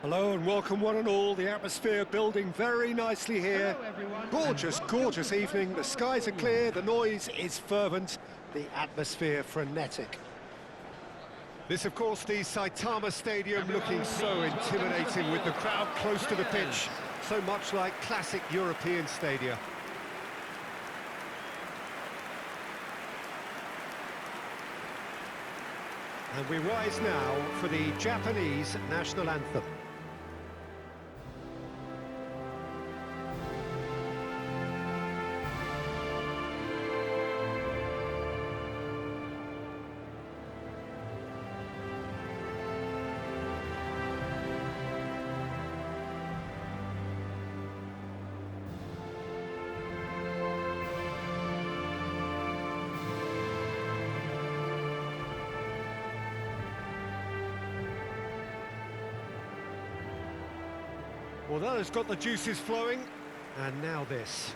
Hello and welcome one and all. The atmosphere building very nicely here. Hello, everyone. Gorgeous, And gorgeous welcome to evening. The skies are clear, the noise is fervent, the atmosphere frenetic. This, of course, the Saitama Stadium looking so intimidating with the crowd close to the pitch. So much like classic European stadia. And we rise now for the Japanese national anthem. Well, that has got the juices flowing, and now this.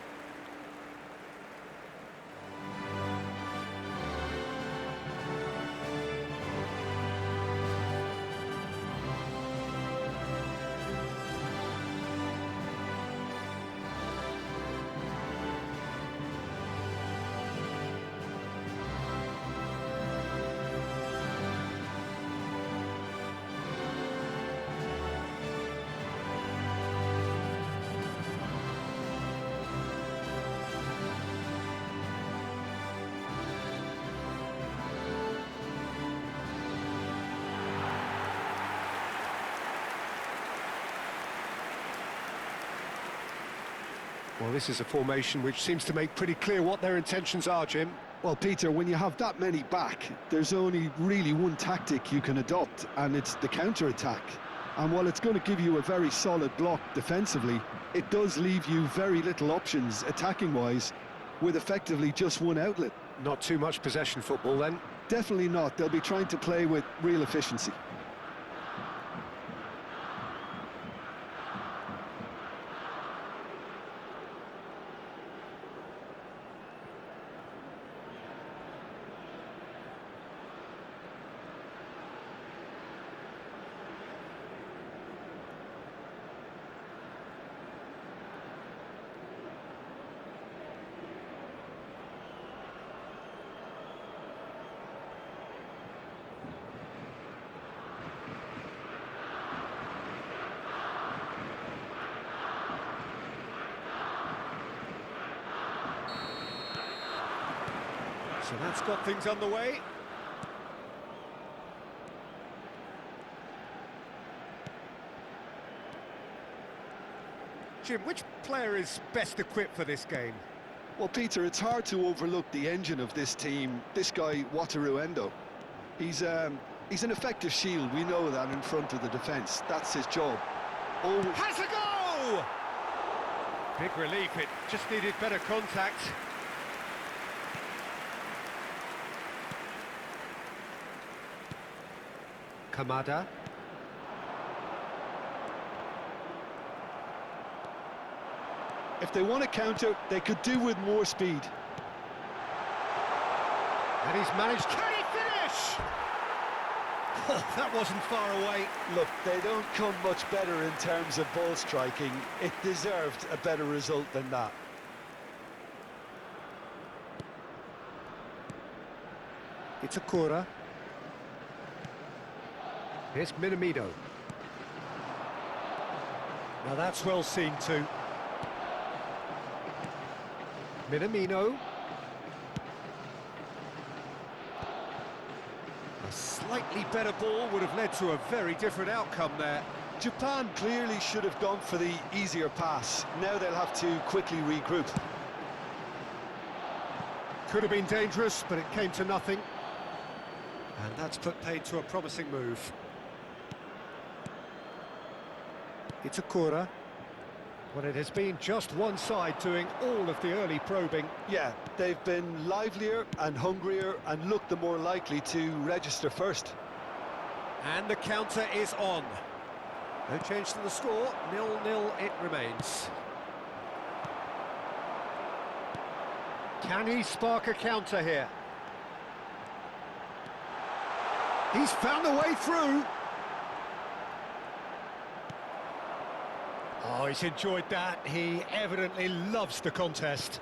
Well, this is a formation which seems to make pretty clear what their intentions are, Jim. Well, Peter, when you have that many back, there's only really one tactic you can adopt, and it's the counter-attack. And while it's going to give you a very solid block defensively, it does leave you very little options attacking-wise, with effectively just one outlet. Not too much possession football then. Definitely not. They'll be trying to play with real efficiency. So that's got things underway. Jim, which player is best equipped for this game? Well, Peter, it's hard to overlook the engine of this team, this guy, Wataru Endo. He's an effective shield, we know that, in front of the defence. That's his job. Oh, has a go! Big relief, it just needed better contact. Kamada. If they want to counter, they could do with more speed. And he's managed... Can he finish? Oh, that wasn't far away. Look, they don't come much better in terms of ball striking. It deserved a better result than that. It's Okura. Here's Minamino. Now that's well seen too. Minamino. A slightly better ball would have led to a very different outcome there. Japan clearly should have gone for the easier pass. Now they'll have to quickly regroup. Could have been dangerous, but it came to nothing. And that's put paid to a promising move. It's Okura. Well, it has been just one side doing all of the early probing. Yeah, they've been livelier and hungrier and looked the more likely to register first. And the counter is on. No change to the score, 0-0 it remains. Can he spark a counter here? He's found a way through. Oh, he's enjoyed that. He evidently loves the contest.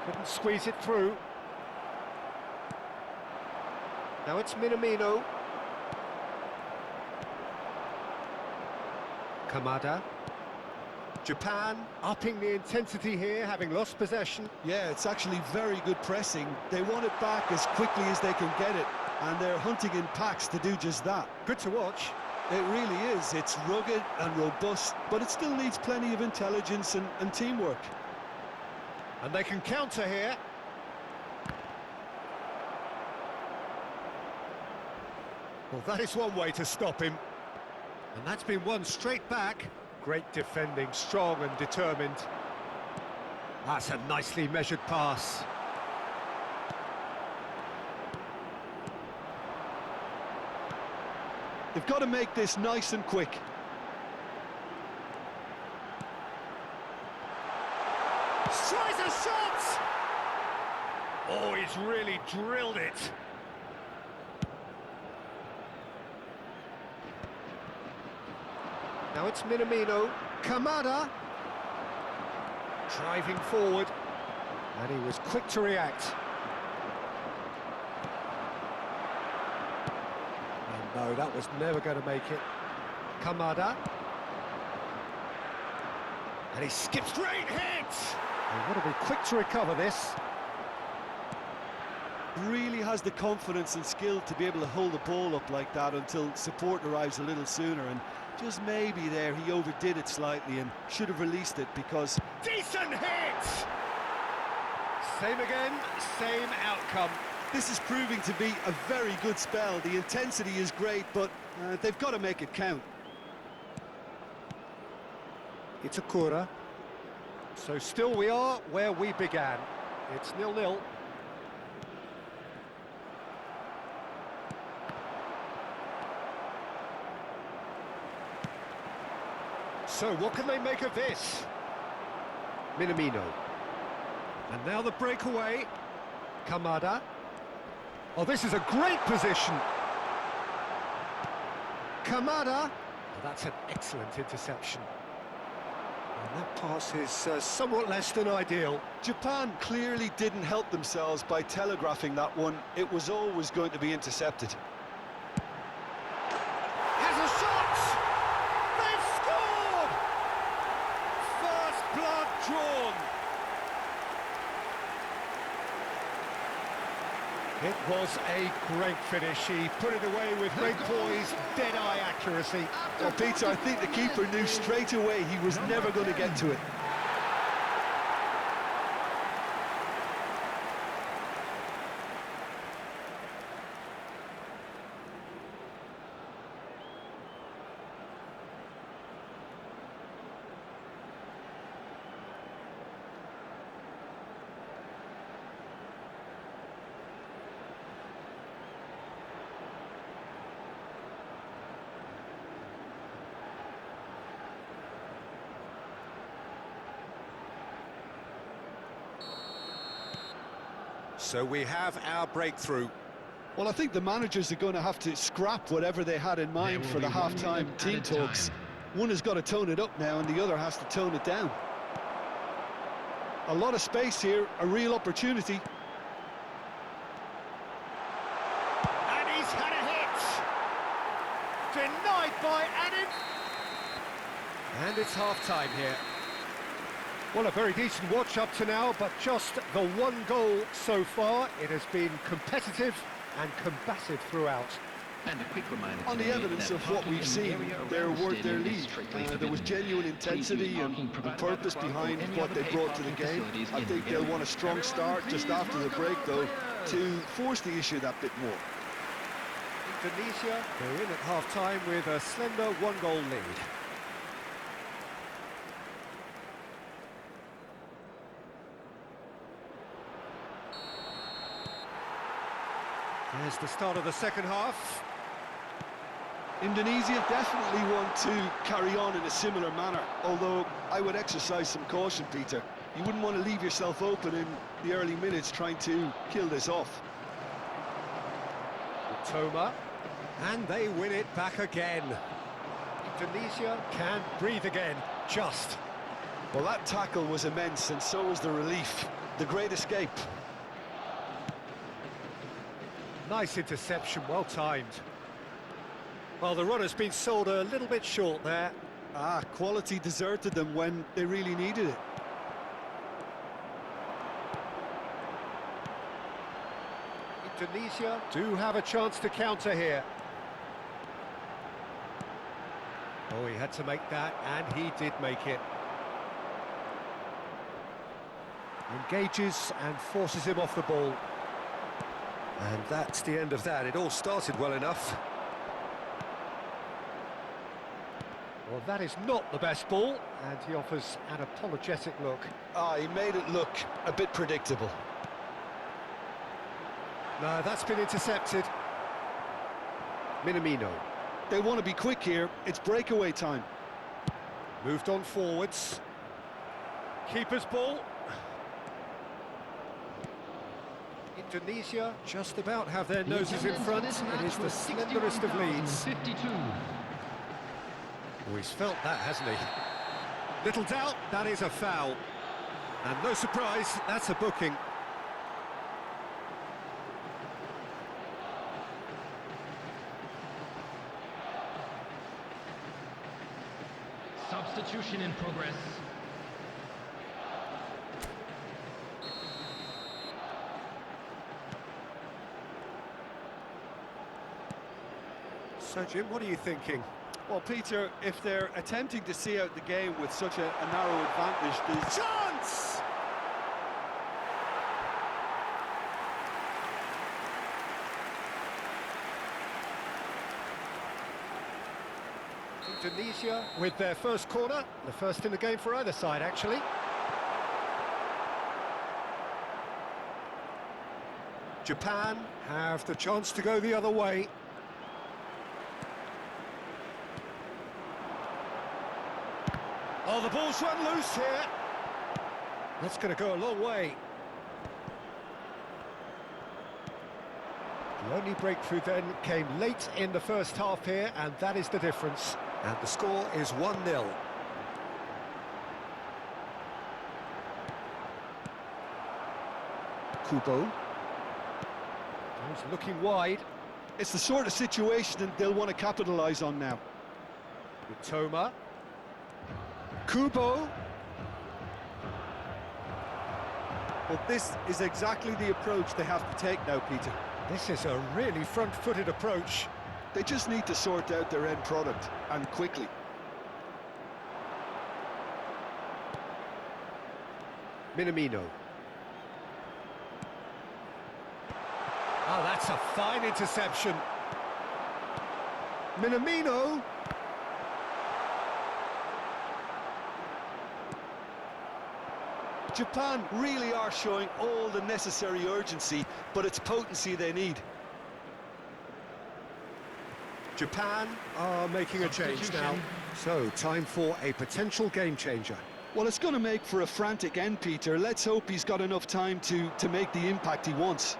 Couldn't squeeze it through. Now it's Minamino. Kamada. Japan upping the intensity here, having lost possession. Yeah, it's actually very good pressing. They want it back as quickly as they can get it, and they're hunting in packs to do just that. Good to watch. It really is. It's rugged and robust, but it still needs plenty of intelligence and teamwork. And they can counter here. Well, that is one way to stop him. And that's been won straight back. Great defending, strong and determined. That's a nicely measured pass. They've got to make this nice and quick. Tries a shot! Oh, he's really drilled it. Now it's Minamino. Kamada. Driving forward. And he was quick to react. And no, that was never going to make it. Kamada. And he skips straight hit! They want to be quick to recover this. Really has the confidence and skill to be able to hold the ball up like that until support arrives a little sooner, and just maybe there he overdid it slightly and should have released it because... Decent hit! Same again, same outcome. This is proving to be a very good spell. The intensity is great, but they've got to make it count. It's Akura. So still we are where we began. It's 0-0. So what can they make of this? Minamino. And now the breakaway. Kamada. Oh, this is a great position. Kamada. Oh, that's an excellent interception. And that pass is somewhat less than ideal. Japan clearly didn't help themselves by telegraphing that one. It was always going to be intercepted. Has a shot! They've scored! First blood drawn. It was a great finish. He put it away with great poise, dead-eye accuracy. Well, Peter, I think the keeper knew straight away he was never going to get to it. So we have our breakthrough. Well, I think the managers are going to have to scrap whatever they had in mind for the half-time team talks. One has got to tone it up now and the other has to tone it down. A lot of space here, a real opportunity. And he's had a hit! Denied by Anin! And it's half-time here. Well, a very decent watch up to now, but just the one goal so far. It has been competitive and combative throughout. And a quick reminder On the evidence of what we've seen, they're worth their lead. There was genuine intensity and purpose behind what they brought to the game. I think they'll want a strong start just after the break, though, to force the issue that bit more. Indonesia, they're in at half-time with a slender one-goal lead. There's the start of the second half. Indonesia definitely want to carry on in a similar manner, although I would exercise some caution, Peter. You wouldn't want to leave yourself open in the early minutes trying to kill this off. Toma, and they win it back again. Indonesia can breathe again, just. Well, that tackle was immense, and so was the relief. The great escape. Nice interception, well timed. Well, the runner's been sold a little bit short there. Quality deserted them when they really needed it. Indonesia do have a chance to counter here. Oh, he had to make that, and he did make it. Engages and forces him off the ball. And that's the end of that. It all started well enough. Well, that is not the best ball, and he offers an apologetic look. He made it look a bit predictable. No, that's been intercepted. Minamino. They want to be quick here. It's breakaway time. Moved on forwards. Keeper's ball. Indonesia just about have their noses in front. It is the slenderest of leads. 52. Oh, he's felt that, hasn't he? Little doubt, that is a foul. And no surprise, that's a booking. Substitution in progress. So, Jim, what are you thinking? Well, Peter, if they're attempting to see out the game with such a narrow advantage, there's... Chance! Indonesia with their first corner, the first in the game for either side, actually. Japan have the chance to go the other way. Oh, the ball's run loose here. That's going to go a long way. The only breakthrough then came late in the first half here, and that is the difference. And the score is 1-0. Kubo. He's looking wide. It's the sort of situation that they'll want to capitalise on now. Toma. Kubo. Well, this is exactly the approach they have to take now, Peter. This is a really front-footed approach. They just need to sort out their end product, and quickly. Minamino. Oh, that's a fine interception. Minamino. Japan really are showing all the necessary urgency, but it's potency they need. Japan are making a change now. So, time for a potential game changer. Well, it's going to make for a frantic end, Peter. Let's hope he's got enough time to make the impact he wants.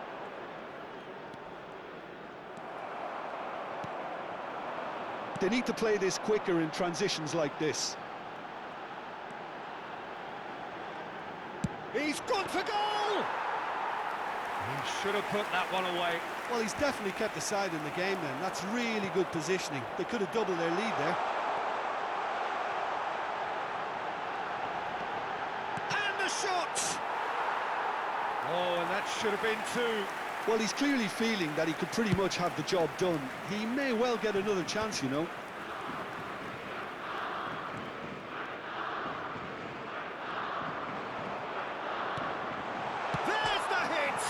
They need to play this quicker in transitions like this. He's gone for goal! He should have put that one away. Well, he's definitely kept the side in the game then. That's really good positioning. They could have doubled their lead there. And the shot! Oh, and that should have been two. Well, he's clearly feeling that he could pretty much have the job done. He may well get another chance, you know. There's the hit!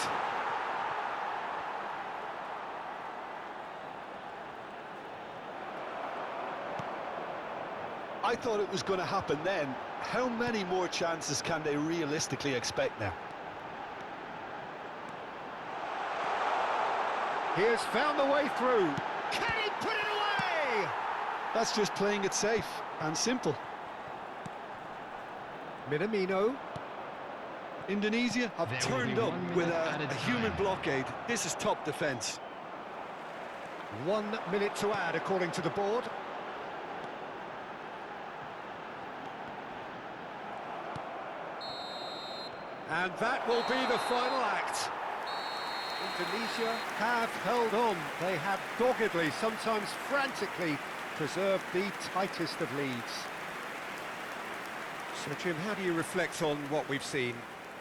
I thought it was going to happen then. How many more chances can they realistically expect now? He has found the way through. Can he put it away? That's just playing it safe and simple. Minamino. Indonesia have There will turned be up 1 with minute added a human time. blockade. This is top defence. 1 minute to add, according to the board. And that will be the final act. Indonesia have held on. They have doggedly, sometimes frantically, preserved the tightest of leads. So, Jim, how do you reflect on what we've seen?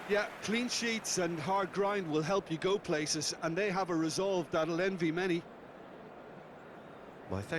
Yeah, clean sheets and hard grind will help you go places, and they have a resolve that'll envy many. My thanks.